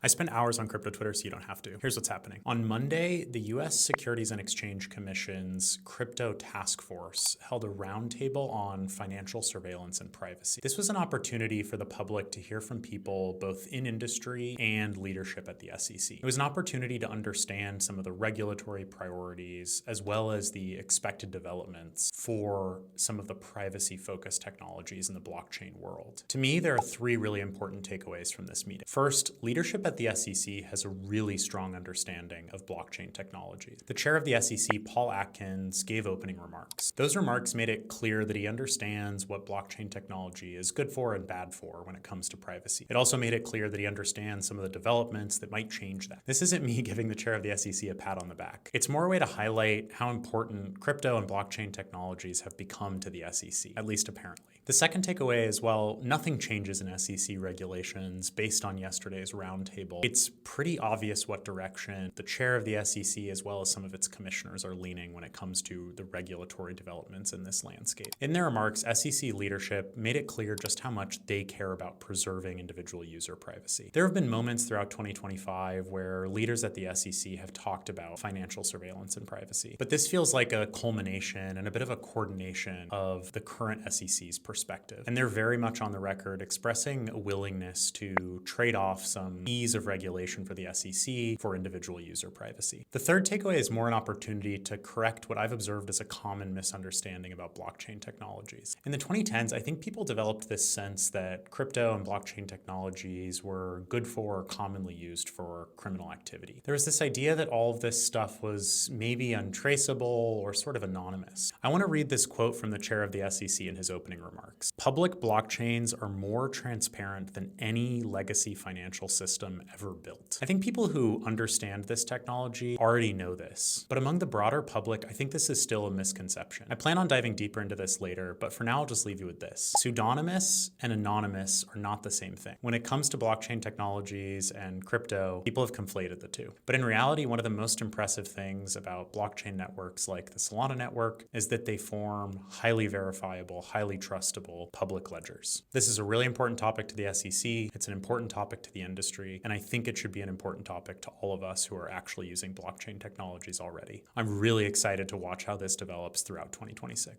I spent hours on crypto Twitter, so you don't have to. Here's what's happening. On Monday, the US Securities and Exchange Commission's Crypto Task Force held a roundtable on financial surveillance and privacy. This was an opportunity for the public to hear from people both in industry and leadership at the SEC. It was an opportunity to understand some of the regulatory priorities as well as the expected developments for some of the privacy-focused technologies in the blockchain world. To me, there are three really important takeaways from this meeting. First, leadership at the SEC has a really strong understanding of blockchain technology. The chair of the SEC, Paul Atkins, gave opening remarks. Those remarks made it clear that he understands what blockchain technology is good for and bad for when it comes to privacy. It also made it clear that he understands some of the developments that might change that. This isn't me giving the chair of the SEC a pat on the back. It's more a way to highlight how important crypto and blockchain technologies have become to the SEC, at least apparently. The second takeaway is, well, nothing changes in SEC regulations based on yesterday's roundtable. It's pretty obvious what direction the chair of the SEC as well as some of its commissioners are leaning when it comes to the regulatory developments in this landscape. In their remarks, SEC leadership made it clear just how much they care about preserving individual user privacy. There have been moments throughout 2025 where leaders at the SEC have talked about financial surveillance and privacy, but this feels like a culmination and a bit of a coordination of the current SEC's perspective. And they're very much on the record expressing a willingness to trade off some ease of regulation for the SEC for individual user privacy. The third takeaway is more an opportunity to correct what I've observed as a common misunderstanding about blockchain technologies. In the 2010s, I think people developed this sense that crypto and blockchain technologies were good for or commonly used for criminal activity. There was this idea that all of this stuff was maybe untraceable or sort of anonymous. I want to read this quote from the chair of the SEC in his opening remarks. "Public blockchains are more transparent than any legacy financial system ever built." I think people who understand this technology already know this, but among the broader public, I think this is still a misconception. I plan on diving deeper into this later, but for now, I'll just leave you with this. Pseudonymous and anonymous are not the same thing. When it comes to blockchain technologies and crypto, people have conflated the two. But in reality, one of the most impressive things about blockchain networks like the Solana network is that they form highly verifiable, highly trustable public ledgers. This is a really important topic to the SEC. It's an important topic to the industry, and I think it should be an important topic to all of us who are actually using blockchain technologies already. I'm really excited to watch how this develops throughout 2026.